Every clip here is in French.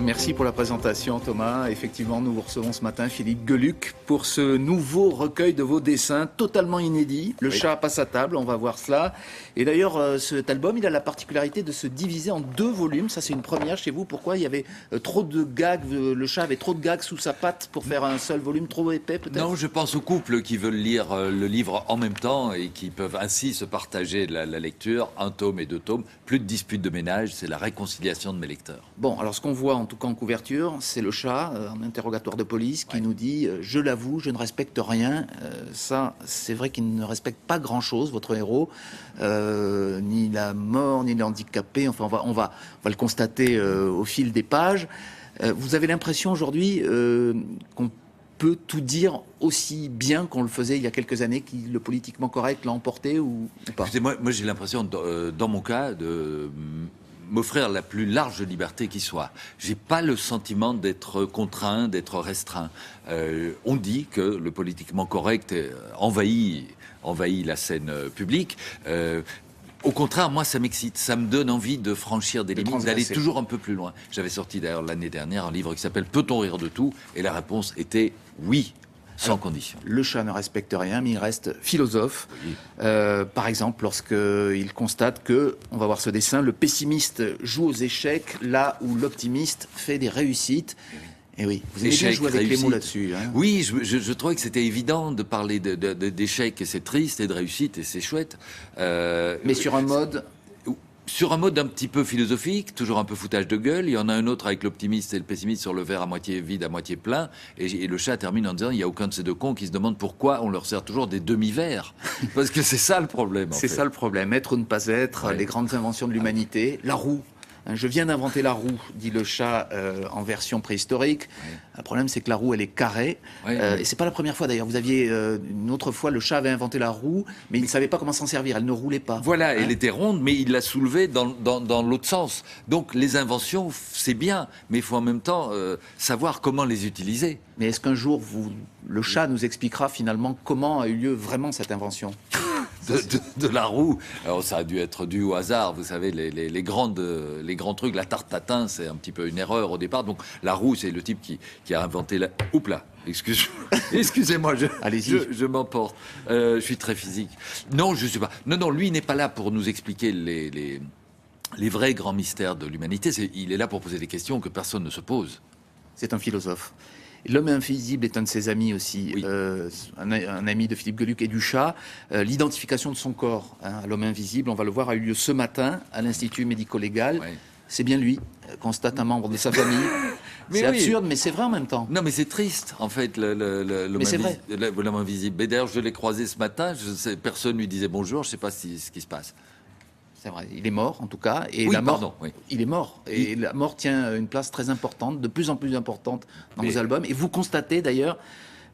Merci pour la présentation, Thomas. Effectivement, nous vous recevons ce matin Philippe Geluck pour ce nouveau recueil de vos dessins totalement inédit. Le chat passe à table, on va voir cela. Et d'ailleurs, cet album, il a la particularité de se diviser en 2 volumes. Ça, c'est une première chez vous. Pourquoi? Il y avait trop de gags, le chat avait trop de gags sous sa patte pour faire un seul volume, trop épais peut-être? Non, je pense aux couples qui veulent lire le livre en même temps et qui peuvent ainsi se partager la lecture, 1 tome et 2 tomes. Plus de disputes de ménage, c'est la réconciliation de mes lecteurs. Bon, alors ce qu'on voit en tout cas en couverture, c'est le chat en interrogatoire de police qui nous dit je l'avoue, je ne respecte rien. Ça, c'est vrai qu'il ne respecte pas grand-chose, votre héros, ni la mort, ni les handicapés. Enfin, on va le constater au fil des pages. Vous avez l'impression aujourd'hui qu'on peut tout dire aussi bien qu'on le faisait il y a quelques années, que le politiquement correct l'a emporté ou pas? Écoutez, moi j'ai l'impression, dans mon cas, de m'offrir la plus large liberté qui soit. J'ai pas le sentiment d'être contraint, d'être restreint. On dit que le politiquement correct envahit la scène publique. Au contraire, moi, ça m'excite. Ça me donne envie de franchir des limites, d'aller toujours un peu plus loin. J'avais sorti d'ailleurs l'année dernière un livre qui s'appelle « Peut-on rire de tout ?» et la réponse était oui. Sans condition. Le chat ne respecte rien, mais il reste philosophe. Oui. Par exemple, lorsqu'il constate que, on va voir ce dessin, le pessimiste joue aux échecs là où l'optimiste fait des réussites. Et oui, vous aimez bien jouer avec les mots là-dessus. Hein. Oui, je trouvais que c'était évident de parler d'échecs, et c'est triste, et de réussite, et c'est chouette. Mais sur un mode... Sur un mode un petit peu philosophique, toujours un peu foutage de gueule. Il y en a un autre avec l'optimiste et le pessimiste sur le verre à moitié vide, à moitié plein. Et le chat termine en disant, il n'y a aucun de ces 2 cons qui se demande pourquoi on leur sert toujours des demi-verres. Parce que c'est ça le problème. C'est ça le problème, être ou ne pas être, les grandes inventions de l'humanité. La roue. Je viens d'inventer la roue, dit le chat en version préhistorique. Oui. Le problème, c'est que la roue, elle est carrée. Oui, et c'est pas la première fois, d'ailleurs. Vous aviez une autre fois, le chat avait inventé la roue, mais il ne savait pas comment s'en servir. Elle ne roulait pas. Voilà, elle était ronde, mais il l'a soulevée dans l'autre sens. Donc, les inventions, c'est bien, mais il faut en même temps savoir comment les utiliser. Mais est-ce qu'un jour, le chat nous expliquera finalement comment a eu lieu vraiment cette invention de la roue? Alors ça a dû être dû au hasard, vous savez, les grands trucs, la tarte tatin, c'est un petit peu une erreur au départ. Donc la roue, c'est le type qui a inventé la... Oups là, excusez-moi, je m'emporte. Je suis très physique. Non, je suis pas. Non, lui n'est pas là pour nous expliquer les vrais grands mystères de l'humanité. Il est là pour poser des questions que personne ne se pose. C'est un philosophe. L'homme invisible est un de ses amis aussi, oui. Un ami de Philippe Geluck et du chat. L'identification de son corps à l'homme invisible, on va le voir, a eu lieu ce matin à l'Institut médico-légal. Oui. C'est bien lui, constate un membre de sa famille. C'est absurde, mais c'est vrai en même temps. Non, mais c'est triste, en fait, l'homme invisible. Mais d'ailleurs, je l'ai croisé ce matin, personne ne lui disait bonjour, je ne sais pas ce qui se passe. C'est vrai, il est mort en tout cas, et il est mort, et la mort tient une place très importante, de plus en plus importante dans vos albums, et vous constatez d'ailleurs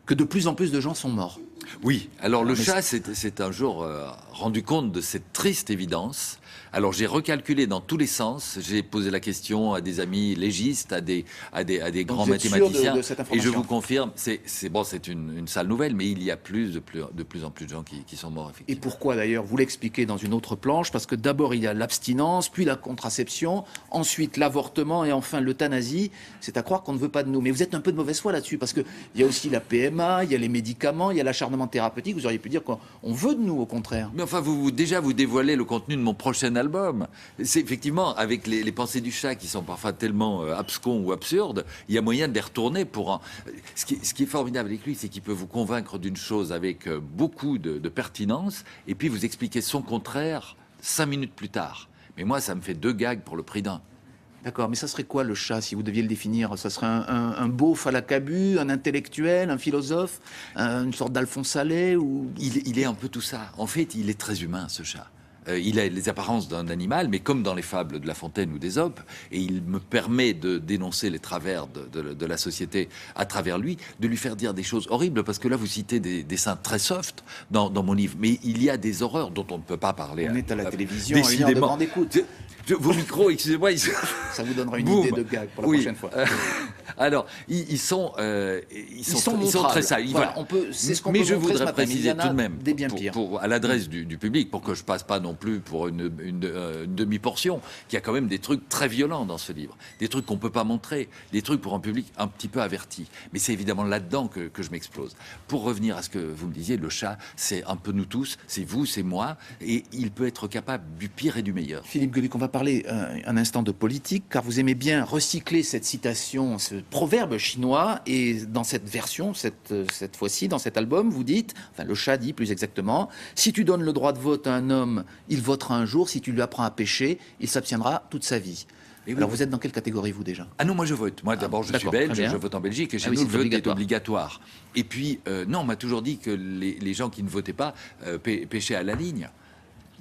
que de plus en plus de gens sont morts. Oui, alors le chat s'est un jour rendu compte de cette triste évidence. Alors j'ai recalculé dans tous les sens, j'ai posé la question à des amis légistes, à des grands mathématiciens, et je vous confirme, c'est une sale nouvelle, mais il y a de plus en plus de gens qui sont morts, effectivement. Et pourquoi d'ailleurs? Vous l'expliquez dans une autre planche, parce que d'abord il y a l'abstinence, puis la contraception, ensuite l'avortement et enfin l'euthanasie. C'est à croire qu'on ne veut pas de nous. Mais vous êtes un peu de mauvaise foi là-dessus, parce qu'il y a aussi la PMA, il y a les médicaments, il y a l'acharnement thérapeutique. Vous auriez pu dire qu'on veut de nous, au contraire. Mais enfin, vous dévoilez le contenu de mon prochain album. C'est effectivement, avec les pensées du chat qui sont parfois tellement abscons ou absurdes, il y a moyen de les retourner pour... Ce qui est formidable avec lui, c'est qu'il peut vous convaincre d'une chose avec beaucoup de pertinence, et puis vous expliquer son contraire 5 minutes plus tard. Mais moi, ça me fait 2 gags pour le prix d'un. D'accord, mais ça serait quoi le chat, si vous deviez le définir? Ça serait un beauf à la Cabu, un intellectuel, un philosophe, une sorte d'Alphonse Allais ou... Il est un peu tout ça. En fait, il est très humain, ce chat. Il a les apparences d'un animal, mais comme dans les fables de La Fontaine ou d'Ésope, et il me permet de dénoncer les travers de la société à travers lui, de lui faire dire des choses horribles, parce que là, vous citez des dessins très soft dans mon livre, mais il y a des horreurs dont on ne peut pas parler. On est à la télévision, à 1 heure de grande écoute. Vos micros, excusez-moi, Ça vous donnera une Boum. idée de gag pour la Oui. prochaine fois. Alors, ils sont très sages. Voilà, c'est ce qu'on peut Mais je montrer ce voudrais matin, mais il y préciser en a tout de même, des bien pires. à l'adresse du public, pour que je passe pas non plus pour une demi-portion, qu'il y a quand même des trucs très violents dans ce livre, des trucs qu'on peut pas montrer, des trucs pour un public un petit peu averti. Mais c'est évidemment là-dedans que je m'explose. Pour revenir à ce que vous me disiez, le chat, c'est un peu nous tous, c'est vous, c'est moi, et il peut être capable du pire et du meilleur. Philippe Gueluc, on va parler un instant de politique, car vous aimez bien recycler cette citation, ce proverbe chinois, et dans cette version, cette fois-ci, dans cet album, vous dites, enfin le chat dit plus exactement, si tu donnes le droit de vote à un homme, il votera un jour, si tu lui apprends à pêcher, il s'abstiendra toute sa vie. Et oui. Alors vous êtes dans quelle catégorie vous déjà? Ah non, moi je vote. Moi d'abord je suis d'accord, belge, très bien. je vote en Belgique et chez oui, nous le c'est vote est obligatoire. Et puis non, on m'a toujours dit que les gens qui ne votaient pas pêchaient à la ligne.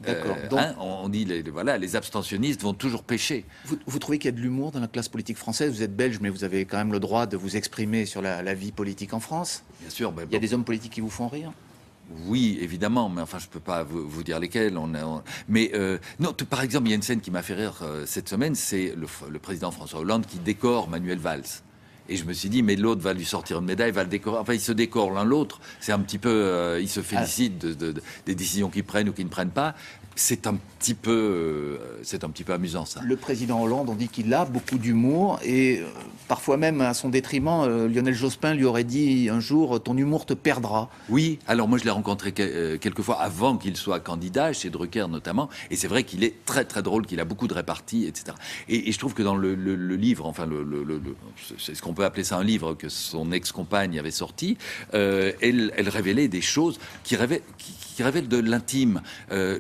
D'accord. Donc, On dit les abstentionnistes vont toujours pêcher. vous trouvez qu'il y a de l'humour dans la classe politique française? Vous êtes belge, mais vous avez quand même le droit de vous exprimer sur la vie politique en France. Bien sûr. Il y a des hommes politiques qui vous font rire? Oui, évidemment, mais enfin, je peux pas vous dire lesquels. Mais non, par exemple, il y a une scène qui m'a fait rire cette semaine, c'est le président François Hollande qui décore Manuel Valls. Et je me suis dit, mais l'autre va lui sortir une médaille, va le décorer. Enfin, ils se décorent l'un l'autre. C'est un petit peu, ils se félicitent des décisions qu'ils prennent ou qu'ils ne prennent pas. C'est un petit peu amusant, ça. Le président Hollande, on dit qu'il a beaucoup d'humour et parfois même à son détriment, Lionel Jospin lui aurait dit un jour, ton humour te perdra. Oui, alors moi je l'ai rencontré quelques fois avant qu'il soit candidat, chez Drucker notamment, et c'est vrai qu'il est très très drôle, qu'il a beaucoup de réparties, etc. Et je trouve que dans le livre, enfin c'est ce qu'on peut appeler ça un livre que son ex-compagne avait sorti, elle révélait des choses qui révèlent de l'intime,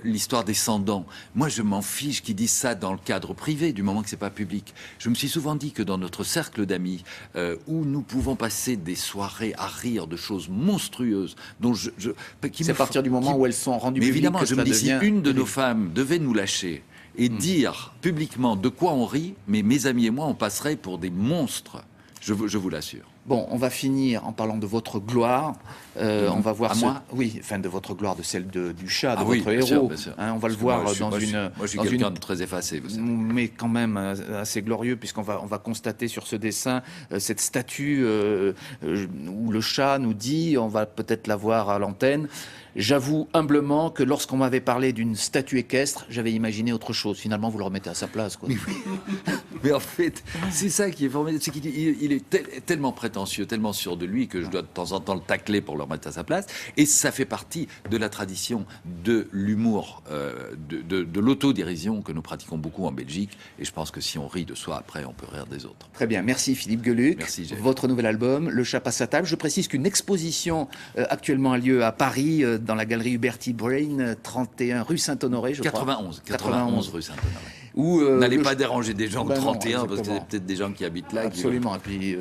l'histoire des sans-dents. Moi, je m'en fiche qu'ils disent ça dans le cadre privé, du moment que c'est pas public. Je me suis souvent dit que dans notre cercle d'amis, où nous pouvons passer des soirées à rire de choses monstrueuses, dont c'est à partir du moment où elles sont rendues publiques. Mais évidemment, que je ça me dis, si devient une de nos public. femmes devait nous lâcher et dire publiquement de quoi on rit, mais mes amis et moi, on passerait pour des monstres. Je vous l'assure. Bon, on va finir en parlant de votre gloire. On va voir à moi oui, enfin de votre gloire, de celle du chat, de Ah oui, votre bien héros. sûr, bien sûr. Hein, on va le Parce que voir moi, dans une. Moi, je suis dans quelqu'un une- de très effacé, vous savez. Mais quand même assez glorieux, puisqu'on va constater sur ce dessin cette statue où le chat nous dit, on va peut-être la voir à l'antenne. J'avoue humblement que lorsqu'on m'avait parlé d'une statue équestre, j'avais imaginé autre chose. Finalement, vous le remettez à sa place, quoi. Mais en fait, c'est ça qui est formidable, c'est qu'il est tellement prétentieux, tellement sûr de lui que je dois de temps en temps le tacler pour le remettre à sa place. Et ça fait partie de la tradition de l'humour, de l'autodérision que nous pratiquons beaucoup en Belgique. Et je pense que si on rit de soi, après, on peut rire des autres. Très bien, merci Philippe Gueluc. Merci, Jeff. Votre nouvel album, Le chat passe à table. Je précise qu'une exposition actuellement a lieu à Paris, dans la galerie Huberty Brain, 31 rue Saint-Honoré, je crois. 91 rue Saint-Honoré. Où, N'allez pas déranger des gens au Ben non, 31, parce que exactement. c'est peut-être des gens qui habitent là. Absolument, et puis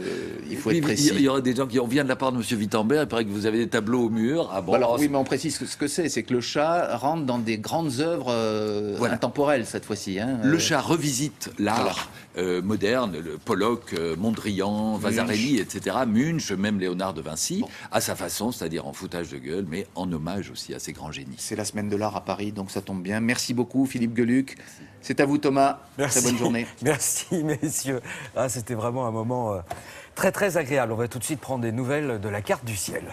il faut Puis, être précis. il y aura des gens qui... On vient de la part de M. Wittenberg, il paraît que vous avez des tableaux au mur. Ah bon, Alors oui, mais on précise ce que c'est que le chat rentre dans des grandes œuvres Voilà. intemporelles cette fois-ci. Hein, Le chat revisite l'art moderne, le Pollock, Mondrian, Vasarely, etc., Munch, même Léonard de Vinci, à sa façon, c'est-à-dire en foutage de gueule, mais en hommage aussi à ces grands génies. C'est la semaine de l'art à Paris, donc ça tombe bien. Merci beaucoup Philippe Gueluc. C'est à vous Thomas. Merci. Très bonne journée. Merci messieurs. Ah, c'était vraiment un moment très très agréable. On va tout de suite prendre des nouvelles de la carte du ciel.